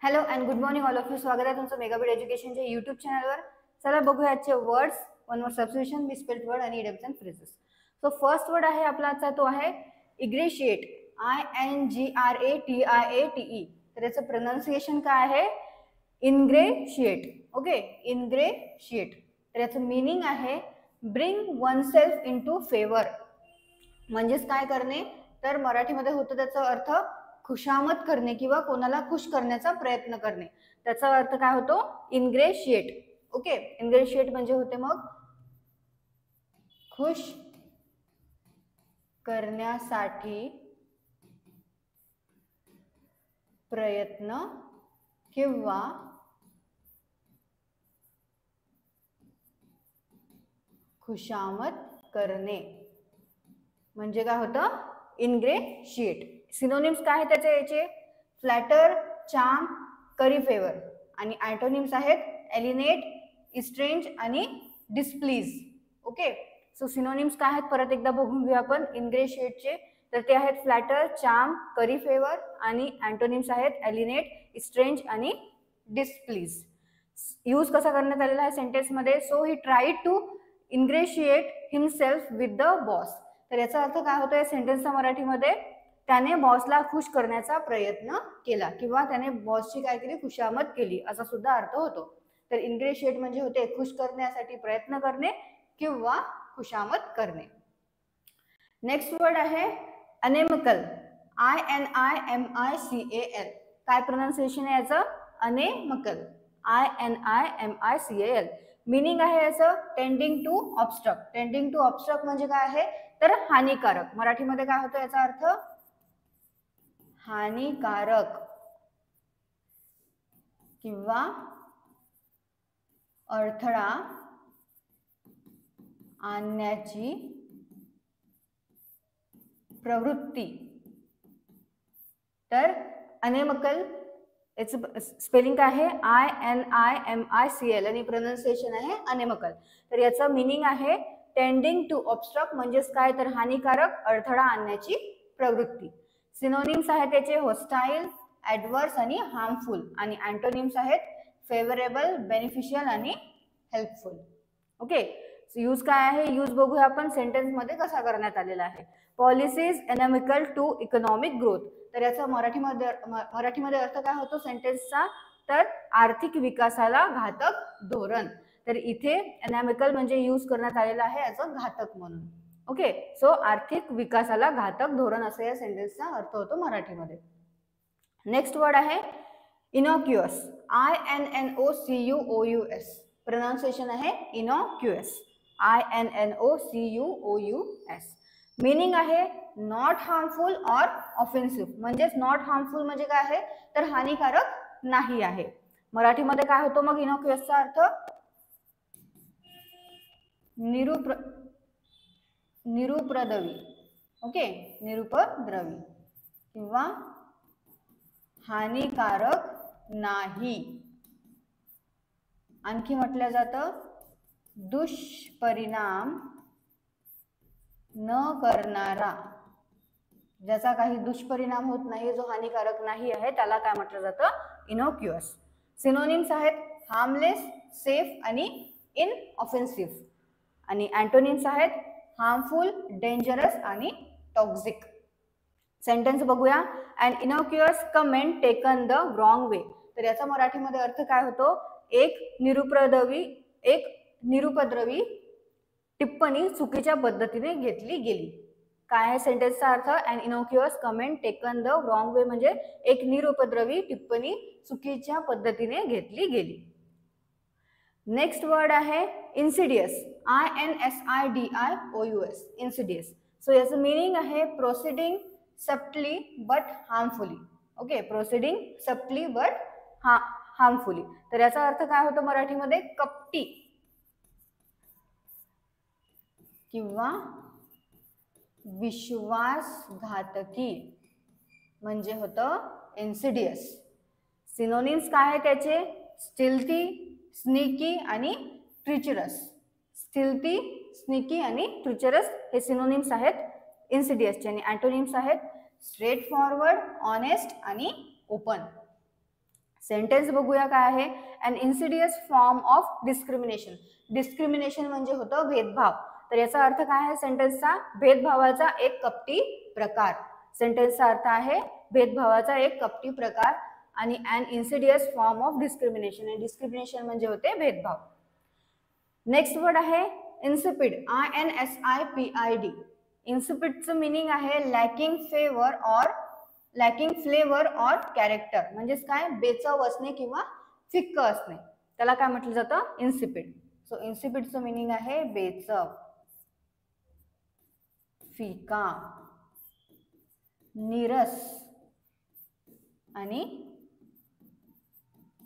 Hello and good morning all of you. स्वागत आहे तुमचं मेगाबीट एज्युकेशनच्या यूट्यूब चॅनलवर. चला बघूया आजचे words, one word substitution, misspelled word आणि idioms and phrases. So first word आहे आपला आजचा, तो आहे इग्रेशिएट. INGRATIATE. तर याचं प्रोनाउन्सिएशन काय आहे? इनग्रेशिएट. ओके, इनग्रेशिएट. तर याचं मीनिंग आहे ब्रिंग वनसेल्फ इनटू फेवर. म्हणजेच काय करणे, तर मराठीमध्ये होतं त्याचा अर्थ खुशामत करणे किंवा कोणाला खुश करण्याचा प्रयत्न करणे. त्याचा अर्थ काय होतो? इनग्रेशिएट. ओके, इनग्रेशिएट म्हणजे होते मग खुश करण्यासाठी प्रयत्न किंवा खुशामत करणे म्हणजे काय होतं? इनग्रेशिएट. सिनोनिम्स काय आहेत त्याचे? याचे फ्लॅटर, चार्म, करी फेवर. आणि अँटोनिम्स आहेत एलिनेट, इस्ट्रेंज आणि डिस्प्लीज. ओके, सो सिनोनिम्स काय आहेत परत एकदा बघून घेऊया आपण इनग्रेशिएटचे. तर ते आहेत फ्लॅटर, चार्म, करी फेवर आणि अँटोनिम्स आहेत एलिनेट, इस्ट्रेंज आणि डिस्प्लीज. यूज कसा करण्यात आलेला आहे सेंटेन्समध्ये? So he tried to ingratiate himself with the boss. तर याचा अर्थ काय होतो या सेंटेन्सचा मराठीमध्ये? त्याने बॉसला खुश करण्याचा प्रयत्न केला किंवा त्याने बॉसची काय केली? खुशामत केली, असा सुद्धा अर्थ होतो. तर इनग्रेशिएट म्हणजे होते खुश करण्यासाठी प्रयत्न करणे किंवा खुशामत करणे. नेक्स्ट वर्ड आहे अनेमिकल. INIMICAL. काय प्रोनाउन्सिएशन आहे याचं? अनेमिकल. INIMICAL. मीनिंग आहे याचं tending to obstruct. Tending to obstruct म्हणजे काय आहे? तर हानिकारक. मराठीमध्ये काय होतं याचा अर्थ? हानिकारक किंवा अडथळा आणण्याची प्रवृत्ती. तर अनेमिकल याचं स्पेलिंग काय आहे? INIMICAL आणि प्रोनाउन्सिएशन आहे अनेमिकल. तर याचं मीनिंग आहे टेंडिंग टू ऑब्स्ट्रक्ट म्हणजेच काय? तर हानिकारक, अडथळा आणण्याची प्रवृत्ती. सिनोनिम्स आहेत त्याचे होस्टाईल, ॲडवर्स आणि हार्मफुल. आणि अँटोनिम्स आहेत फेवरेबल, बेनिफिशियल आणि हेल्पफुल. ओके, यूज काय आहे? यूज बघूया आपण सेंटेन्समध्ये कसा करण्यात आलेला आहे. Policies inimical to economic growth. तर याचा मराठीमध्ये अर्थ काय होतो सेंटेन्सचा? तर आर्थिक विकासाला घातक धोरण. तर इथे एनॅमिकल म्हणजे यूज करण्यात आलेला आहे याचं घातक म्हणून. ओके, सो आर्थिक विकासाला घातक धोरण असं या सेंटेन्सचा अर्थ होतो मराठीमध्ये. नेक्स्ट वर्ड आहे इनॉक्युअस. INNOCUOUS. प्रोनाउन्सिएशन आहे इनॉक्युअस. INNOCUOUS. मीनिंग आहे नॉट हार्मफुल ऑर ऑफेन्सिव्ह. म्हणजेच नॉट हार्मफुल म्हणजे काय आहे? तर हानिकारक नाही आहे. मराठीमध्ये काय होतो मग इनॉक्युअसचा अर्थ? निरुपद्रवी. ओके, निरुपद्रवी किंवा हानिकारक नाही. आणखी म्हटलं जातं दुष्परिणाम न करणारा. ज्याचा काही दुष्परिणाम होत नाही, जो हानिकारक नाही आहे, त्याला काय म्हटलं जातं? इनॉक्युअस. सिनोनिम्स आहेत हार्मलेस, सेफ आणि इनऑफेन्सिव्ह. आणि अँटोनिम्स आहेत हार्मफुल, डेंजरस आणि टॉक्सिक. सेंटेन्स बघूया. And innocuous comment taken the wrong way. तर याचा मराठीमध्ये अर्थ काय होतो? एक निरुपद्रवी टिप्पणी चुकीच्या पद्धतीने घेतली गेली. काय आहे सेंटेन्सचा अर्थ? And innocuous comment taken the wrong way म्हणजे एक निरुपद्रवी टिप्पणी चुकीच्या पद्धतीने घेतली गेली. नेक्स्ट वर्ड आहे इन्सिडियस. INSIDIOUS. इन्सिडियस. सो याचं मीनिंग आहे proceeding subtly but harmfully. Okay, proceeding subtly but harmfully. तर याचा अर्थ काय होतो मराठीमध्ये? कपटी किंवा विश्वासघातकी म्हणजे होतं इन्सिडियस. सिनोनिम्स काय आहे त्याचे? स्टिल्थी, स्नीकी आणि ट्रिचरस. स्टिल्थी, स्नीकी आणि ट्रिचरस हे सिनोनिम्स आहेत इन्सिडियसचे. आणि अँटोनिम्स आहेत स्ट्रेट फॉरवर्ड, ऑनेस्ट आणि ओपन. सेंटेन्स बघूया काय आहे. An insidious form of discrimination. Discrimination म्हणजे होतं भेदभाव. तर याचा अर्थ काय आहे सेंटेन्सचा? भेदभावाचा एक कपटी प्रकार. सेंटेन्सचा अर्थ आहे भेदभावाचा एक कपटी प्रकार आणि अन इन्सिडियस फॉर्म ऑफ डिस्क्रिमिनेशन. आणि डिस्क्रिमिनेशन म्हणजे होते भेदभाव. नेक्स्ट वर्ड आहे इन्सिपिड. INSIPID. इन्सिपिडचं मिनिंग आहे लॅकिंग फ्लेवर ऑर कॅरेक्टर. म्हणजेच काय? बेचव असणे किंवा फिक्क असणे, त्याला काय म्हटलं जातं? इन्सिपिड. सो इन्सिपिडचं मिनिंग आहे बेचव, फिका, नीरस आणि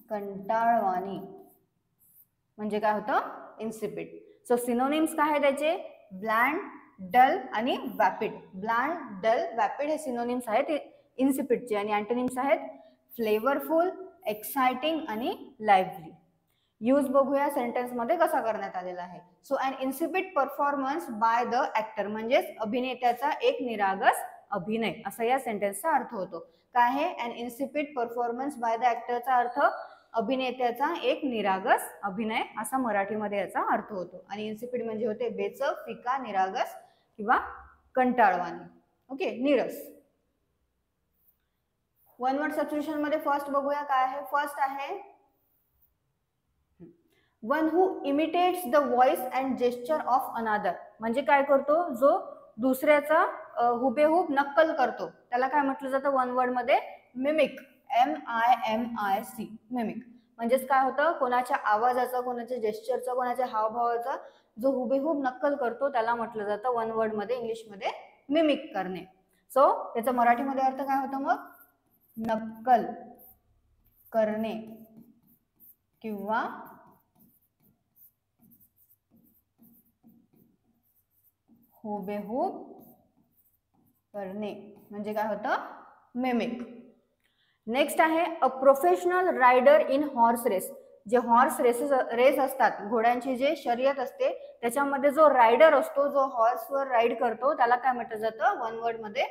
कंटाळवाणी. म्हणजे काय होतं? इन्सिपिड. सो सिनोनिम्स काय आहे त्याचे? ब्लँड, डल आणि वॅपिड. ब्लँड, डल, वॅपिड हे सिनोनिम्स आहेत इन्सिपिडचे. आणि अँटोनिम्स आहेत फ्लेवरफुल, एक्साइटिंग आणि लाईव्हली. यूज बघूया सेंटेन्स मध्ये कसा करण्यात आलेला आहे. So an insipid performance by the actor. म्हणजेच अभिनेत्याचा एक निरागस अभिनय, असा या सेंटेन्सचा अर्थ होतो. काय आहे? अन इन्सिपिड परफॉर्मन्स बाय द ऍक्टरचा अर्थ अभिनेत्याचा एक निरागस अभिनय, असा मराठीमध्ये याचा अर्थ होतो. आणि इन्सिपिड म्हणजे होते बेचव, फिका, निरागस किंवा कंटाळवाणी. ओके, नीरस. वन वर्ड सबस्टिट्यूशन मध्ये फर्स्ट बघूया काय आहे. फर्स्ट आहे one who imitates the voice and gesture of another. म्हणजे काय करतो? जो दुसऱ्याचा हुबेहूब नक्कल करतो, त्याला काय म्हटलं जातं वन वर्ड मध्ये? मिमिक. MIMIC, mimic. म्हणजेच काय होतं? कोणाच्या आवाजाचा, कोणाच्या जेस्चरचा, कोणाच्या हावभावाचा जो हुबेहूब नक्कल करतो त्याला म्हटलं जातं वन वर्ड मध्ये, इंग्लिशमध्ये मिमिक करणे. सो त्याचा मराठीमध्ये अर्थ काय होतं मग? नक्कल करणे किंवा हुबेहूब करणे, म्हणजे काय होतं? मिमिक. नेक्स्ट आहे a professional rider in horse race. जे हॉर्स रेस असतात, घोड्यांची जे शर्यत असते, त्याच्यामध्ये जो रायडर असतो, जो हॉर्सवर राईड करतो, त्याला काय म्हटलं जातं? वन वर्ड मध्ये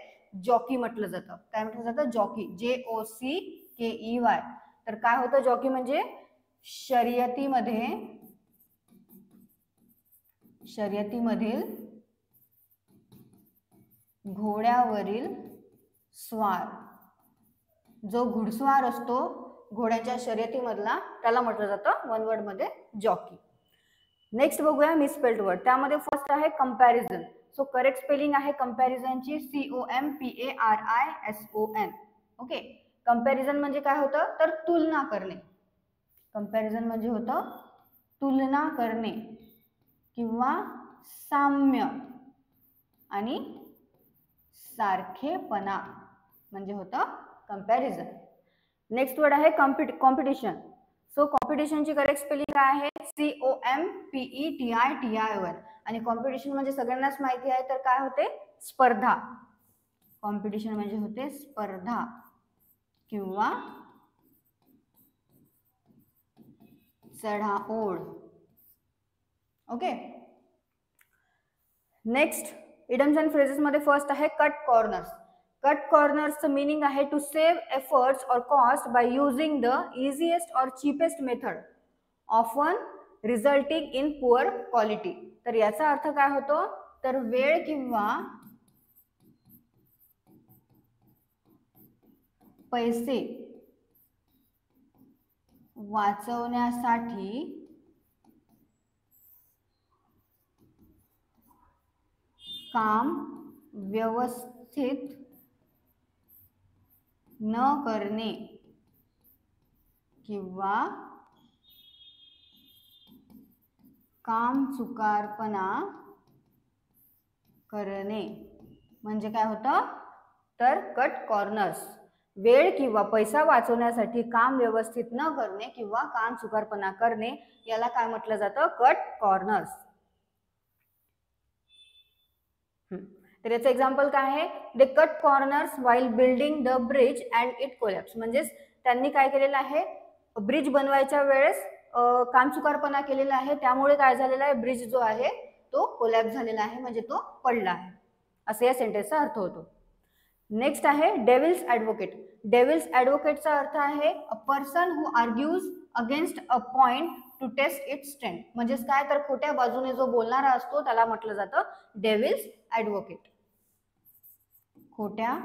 जॉकी म्हटलं जातं. काय म्हटलं जातं? जॉकी. JOCKEY. तर काय होतं जॉकी? म्हणजे शर्यतीमधील घोड्यावरील स्वार. जो घुडस्वार असतो घोड्याच्या शर्यतीमधला, त्याला म्हटलं जातं वन वर्ड मध्ये जॉकी. नेक्स्ट बघूया मिसस्पेल्ड वर्ड. त्यामध्ये फर्स्ट आहे कंपॅरिझन. सो करेक्ट स्पेलिंग आहे कंपॅरिझनची COMPARISON. ओके. कंपॅरिझन म्हणजे काय होतं? तर तुलना करणे. कंपॅरिझन म्हणजे होतं तुलना करणे किंवा साम्य आणि सारखेपणा, म्हणजे होतं कंपॅरिझन. नेक्स्ट वर्ड आहे कॉम्पिटिशन. सो कॉम्पिटिशनची करेक्ट स्पेलिंग काय आहे? COMPETITION. आणि कॉम्पिटिशन म्हणजे सगळ्यांनाच माहिती आहे, तर काय होते? स्पर्धा. कॉम्पिटिशन म्हणजे होते स्पर्धा किंवा चढाओढ. Okay. Next idioms and phrases मध्ये फर्स्ट आहे कट कॉर्नर्स. कट कॉर्नर्सचं मीनिंग आहे to save efforts or cost by using the easiest or cheapest method, often resulting in poor quality. तर याचा अर्थ काय होतो? तर वेळ किंवा पैसे वाचवण्यासाठी काम व्यवस्थित न करणे किंवा काम चुकारपणा करणे, म्हणजे काय होतं? तर कट कॉर्नर्स. वेळ किंवा पैसा वाचवण्यासाठी काम व्यवस्थित न करणे किंवा काम चुकारपणा करणे, याला काय म्हटलं जातं? Cut corners. तर याचं एक्झाम्पल काय आहे? They cut corners while building the bridge and it collapse. म्हणजेच त्यांनी काय केलेलं आहे? ब्रिज बनवायच्या वेळेस कामचुकारपणा केलेला आहे, त्यामुळे काय झालेला आहे? ब्रिज जो आहे तो कोलॅप्स झालेला आहे, म्हणजे तो पडला आहे, असं या सेंटेन्सचा अर्थ होतो. नेक्स्ट आहे डेव्हिल्स ॲडव्होकेट. डेव्हिल्स ॲडव्होकेटचा अर्थ आहे a person who argues against a point to test its strength. म्हणजेच काय तर खोट्या बाजूने जो बोलणारा असतो त्याला म्हटलं जातं डेव्हिल्स ॲडव्होकेट. खोट्या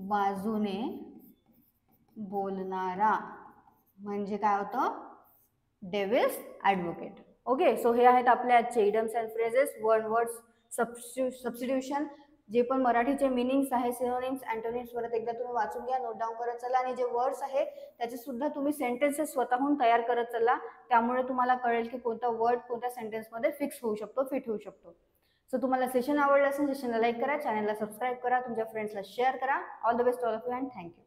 बाजूने बोलणारा म्हणजे काय होतं डेव्हिल्स ॲडव्होकेट. ओके, सो हे आहेत आपले आजचे इडम्स अँड फ्रेजेस, वर्ड्स सबस्टिट्यूशन, जे पण मराठीचे मिनिंग्स आहे, सिनोनिम्स, अँटोनिम्स परत एकदा तुम्ही वाचून घ्या, नोट डाऊन करत चला, आणि जे वर्ड्स आहेत त्याचे सुद्धा तुम्ही सेंटेन्सेस स्वतःहून तयार करत चला. त्यामुळे तुम्हाला कळेल की कोणता वर्ड कोणत्या सेंटेन्समध्ये फिक्स होऊ शकतो, फिट होऊ शकतो. सो तुम्हाला सेशन आवडलं असेल, सेशनला लाईक करा, चॅनलला सबस्क्राईब करा, तुमच्या फ्रेंड्सला शेअर करा. All the best all of you and thank you.